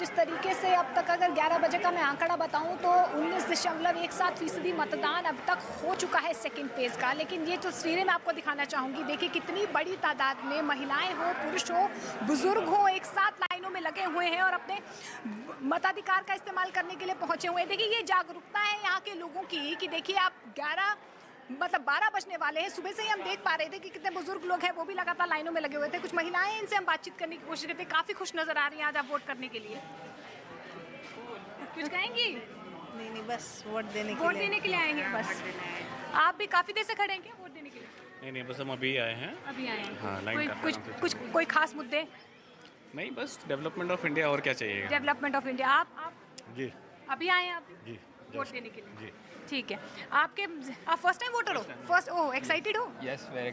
जिस तरीके से अब तक अगर 11 बजे का मैं आंकड़ा बताऊं तो 19.17% मतदान अब तक हो चुका है सेकंड फेज का। लेकिन ये तस्वीरें मैं आपको दिखाना चाहूँगी, देखिए कितनी बड़ी तादाद में महिलाएं हो, पुरुष हो, बुजुर्ग हो, एक साथ लाइनों में लगे हुए हैं और अपने मताधिकार का इस्तेमाल करने के लिए पहुंचे हुए हैं। देखिए ये जागरूकता है यहाँ के लोगों की कि देखिए आप 12 बजने वाले हैं, सुबह से ही हम देख पा रहे थे कि कितने बुजुर्ग लोग हैं वो भी लगातार लाइनों में लगे हुए थे। कुछ महिलाएं, इनसे हम बातचीत करने की कोशिश करते हैं, काफी खुश नजर आ रही हैं आज आप वोट करने के लिए। कुछ कहेंगी? नहीं, बस वोट देने के लिए आएंगे बस। आप भी काफी देर से खड़े हैं क्या वोट देने के लिए? नहीं, बस हम अभी आए हैं। हाँ, कोई खास मुद्दे? नहीं, बस डेवलपमेंट ऑफ इंडिया, और क्या चाहिए? Development of India. आप जी अभी आए हैं? आप जी वोट देने के लिए? जी ठीक है। आप फर्स्ट टाइम वोटर हो? फर्स्ट। ओह, एक्साइटेड हो? Yes, very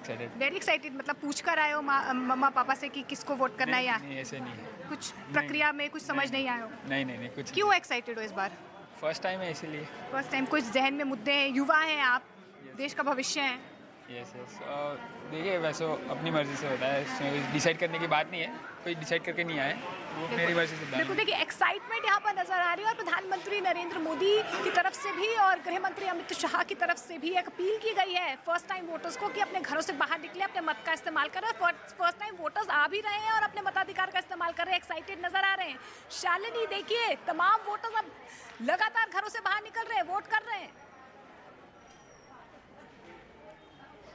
excited. मतलब पूछ कर आए हो मम्मा पापा से कि किसको वोट करना है? या नहीं, ऐसे नहीं है। कुछ प्रक्रिया में कुछ समझ नहीं आए हो? नहीं, कुछ। क्यों एक्साइटेड हो इस बार? फर्स्ट टाइम है इसीलिए। First time. कुछ जहन में मुद्दे हैं, युवा हैं आप, देश का भविष्य है? यस। देखिए, वैसे अपनी मर्जी से होता है, इसमें डिसाइड करने की बात नहीं है, कोई डिसाइड करके नहीं आए, वो मेरी मर्जी से। बिल्कुल, देखिए एक्साइटमेंट यहाँ पर नजर आ रही है और प्रधानमंत्री नरेंद्र मोदी की तरफ से भी और गृह मंत्री अमित शाह की तरफ से भी एक अपील की गई है फर्स्ट टाइम वोटर्स को कि अपने घरों से बाहर निकले, अपने मत का इस्तेमाल करें। फर्स्ट टाइम वोटर्स आ भी रहे हैं और अपने मताधिकार का इस्तेमाल कर रहे हैं, एक्साइटेड नजर आ रहे हैं। शालिनी, देखिए तमाम वोटर्स अब लगातार घरों से बाहर निकल रहे हैं, वोट कर रहे हैं।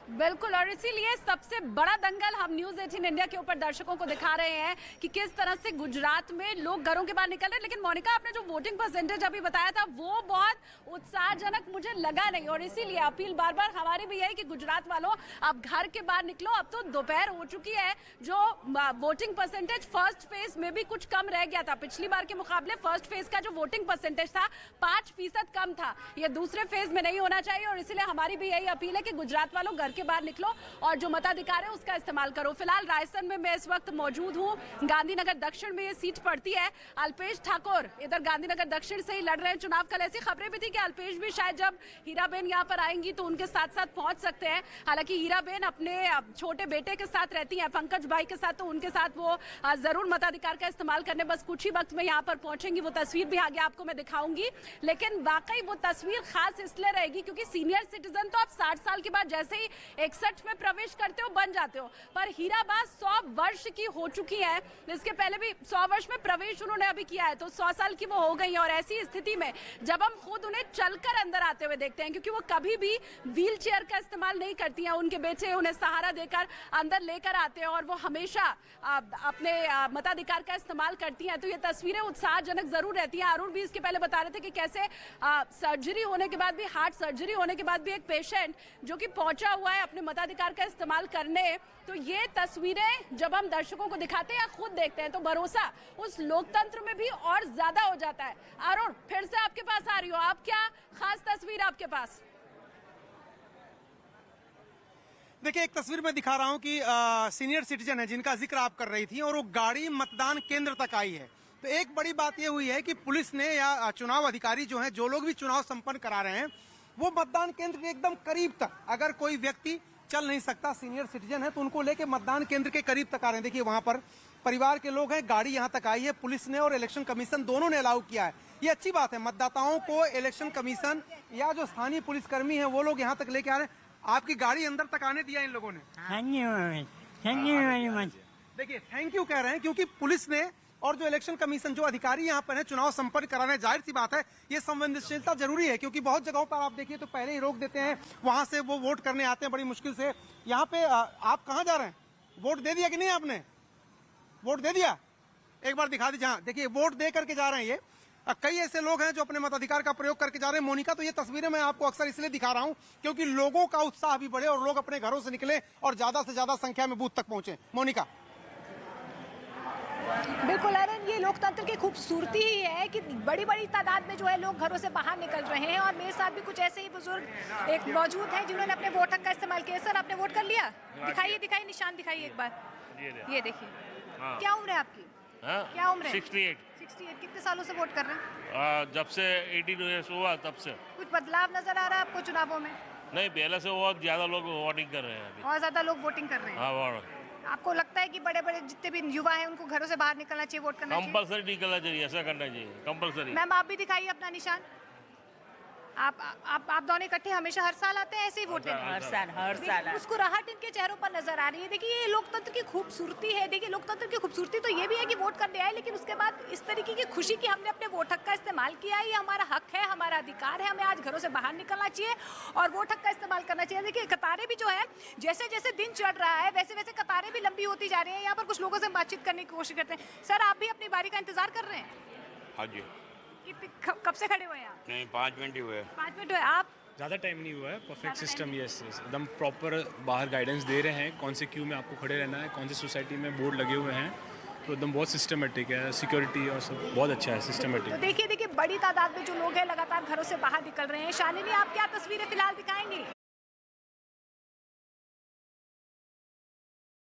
बिल्कुल, और इसीलिए सबसे बड़ा दंगल हम न्यूज़ 18 इंडिया के ऊपर दर्शकों को दिखा रहे हैं कि किस तरह से गुजरात में लोग घरों के बाहर निकल रहे हैं। लेकिन मोनिका, आपने जो वोटिंग परसेंटेज अभी बताया था वो बहुत उत्साहजनक मुझे लगा नहीं, और इसीलिए अपील बार बार हमारी भी है कि गुजरात वालों अब घर के बाहर निकलो। अब तो दोपहर हो चुकी है, जो वोटिंग परसेंटेज फर्स्ट फेज में भी कुछ कम रह गया था। पिछली बार के मुकाबले फर्स्ट फेज का जो वोटिंग परसेंटेज था 5% कम था, ये दूसरे फेज में नहीं होना चाहिए। और इसीलिए हमारी भी यही अपील है कि गुजरात वालों घर के बाहर निकलो और जो मताधिकार है उसका इस्तेमाल करो। फिलहाल राजस्थान में मैं इस वक्त मौजूद हूं, गांधीनगर दक्षिण में ये सीट पड़ती है। अल्पेश ठाकुर इधर गांधीनगर दक्षिण से ही लड़ रहे हैं चुनाव। कल ऐसी खबरें भी थी कि अल्पेश भी शायद जब हीराबेन यहां पर आएंगी तो उनके साथ साथ पहुंच सकते हैं। हालांकि हीराबेन अपने छोटे बेटे के साथ रहती है, पंकज भाई के साथ, तो उनके साथ वो जरूर मताधिकार का इस्तेमाल करने बस कुछ ही वक्त में यहाँ पर पहुंचेंगी। वो तस्वीर भी आगे आपको मैं दिखाऊंगी, लेकिन वाकई वो तस्वीर खास इसलिए रहेगी क्योंकि सीनियर सिटीजन तो आप 60 साल के बाद जैसे ही 61 में प्रवेश करते हो बन जाते हो, पर हीराबा 100 वर्ष की हो चुकी है। इसके पहले भी 100 वर्ष में प्रवेश उन्होंने अभी किया है, तो 100 साल की वो हो गई है। और ऐसी स्थिति में जब हम खुद उन्हें चलकर अंदर आते हुए देखते हैं, क्योंकि वो कभी भी व्हील चेयर का इस्तेमाल नहीं करती हैं, उनके बेटे उन्हें सहारा देकर अंदर लेकर आते हैं और वो हमेशा अपने मताधिकार का इस्तेमाल करती हैं, तो ये तस्वीरें उत्साहजनक जरूर रहती हैं। अरुण भी इसके पहले बता रहे थे कि कैसे सर्जरी होने के बाद भी, हार्ट सर्जरी होने के बाद भी एक पेशेंट जो कि पहुंचा हुआ है अपने मताधिकार का इस्तेमाल करने, तो ये तस्वीरें जब हम दर्शकों को दिखाते हैं या खुद देखते हैं तो भरोसा उस लोकतंत्र में भी और ज्यादा हो जाता है। अरुण, फिर से आपके पास आ रही हो, आप क्या खास तस्वीर आपके पास? देखिए, एक तस्वीर मैं दिखा रहा हूं कि सीनियर सिटीजन है जिनका जिक्र आप कर रही थी, और वो गाड़ी मतदान केंद्र तक आई है। तो एक बड़ी बात यह हुई है कि पुलिस ने या चुनाव अधिकारी जो हैं, जो लोग भी चुनाव संपन्न करा रहे हैं, वो मतदान केंद्र के एकदम करीब तक, अगर कोई व्यक्ति चल नहीं सकता, सीनियर सिटीजन है, तो उनको लेके मतदान केंद्र के करीब तक आ रहे हैं। देखिए वहां पर परिवार के लोग हैं, गाड़ी यहां तक आई है, पुलिस ने और इलेक्शन कमीशन दोनों ने अलाउ किया है। ये अच्छी बात है, मतदाताओं को इलेक्शन कमीशन या जो स्थानीय पुलिसकर्मी है वो लोग यहाँ तक लेके आ रहे हैं। आपकी गाड़ी अंदर तक आने दिया इन लोगों ने? Thank you very much. देखिए, थैंक यू कह रहे हैं क्योंकि पुलिस ने और जो इलेक्शन कमीशन, जो अधिकारी यहाँ पर है चुनाव संपन्न कराने, जाहिर सी बात है ये संवेदनशीलता जरूरी है, क्योंकि बहुत जगहों पर आप देखिए तो पहले ही रोक देते हैं, वहां से वो वोट करने आते हैं बड़ी मुश्किल से। यहाँ पे आप कहाँ जा रहे हैं? वोट दे दिया कि नहीं आपने? वोट दे दिया? एक बार दिखा दीजिए। हाँ, देखिए वोट दे करके जा रहे हैं ये। कई ऐसे लोग हैं जो अपने मताधिकार का प्रयोग करके जा रहे हैं। मोनिका, तो ये तस्वीरें मैं आपको अक्सर इसलिए दिखा रहा हूं क्योंकि लोगों का उत्साह भी बढ़े और लोग अपने घरों से निकले और ज्यादा से ज्यादा संख्या में बूथ तक पहुंचे। मोनिका। बिल्कुल अरुण, ये लोकतंत्र की खूबसूरती ही है कि बड़ी बड़ी तादाद में जो है लोग घरों से बाहर निकल रहे हैं। और मेरे साथ भी कुछ ऐसे ही बुजुर्ग एक मौजूद हैं जिन्होंने अपने वोट हक का इस्तेमाल किया। सर, आपने वोट कर लिया? दिखाइए निशान दिखाइए एक बार। ये देखिए। क्या उम्र है आपकी? क्या उम्र है? 68। कितने सालों से वोट कर रहे हैं? जब से 18 ईयर्स हुआ तब से। कुछ बदलाव नजर आ रहा है आपको चुनावों में? नहीं, पहले से बहुत ज्यादा लोग वोटिंग कर रहे हैं अभी। बहुत ज्यादा लोग वोटिंग कर रहे हैं। हाँ, आपको लगता है कि बड़े बड़े जितने भी युवा हैं उनको घरों से बाहर निकलना चाहिए, वोट करना चाहिए? कंपलसरी निकलना चाहिए, ऐसा करना चाहिए कंपलसरी। मैम आप भी दिखाइए अपना निशान। आप दोनों इकट्ठे हमेशा हर साल आते हैं ऐसे ही वोट देने? हर साल मुस्कुराहट इनके चेहरों पर नजर आ रही है। देखिए ये लोकतंत्र की खूबसूरती है। देखिए लोकतंत्र की खूबसूरती तो ये भी है कि वोट करने आए, लेकिन उसके बाद इस तरीके की खुशी कि हमने अपने वोट हक का इस्तेमाल किया है, ये हमारा हक है, हमारा अधिकार है, हमें आज घरों से बाहर निकलना चाहिए और वोट हक का इस्तेमाल करना चाहिए। देखिए कतारें भी जो है जैसे जैसे दिन चढ़ रहा है वैसे वैसे कतारें भी लंबी होती जा रही हैं। यहाँ पर कुछ लोगों से बातचीत करने की कोशिश करते हैं। सर आप भी अपनी बारी का इंतजार कर रहे हैं? हाँ जी। कब से खड़े हुए हैं आप? नहीं 5 मिनट ही हुए। 5 मिनट हुए। आप? ज़्यादा टाइम नहीं हुआ है। परफेक्ट सिस्टम, यस एकदम प्रॉपर बाहर गाइडेंस दे रहे हैं कौन से क्यू में आपको खड़े रहना है, कौन सी सोसाइटी में बोर्ड लगे हुए हैं, तो एकदम बहुत सिस्टमेटिक है, सिक्योरिटी और सब बहुत अच्छा है, तो सिस्टमेटिक। देखिए बड़ी तादाद में जो लोग हैं लगातार घरों से बाहर निकल रहे हैं। शालिनी आप क्या तस्वीरें फिलहाल दिखाएंगी?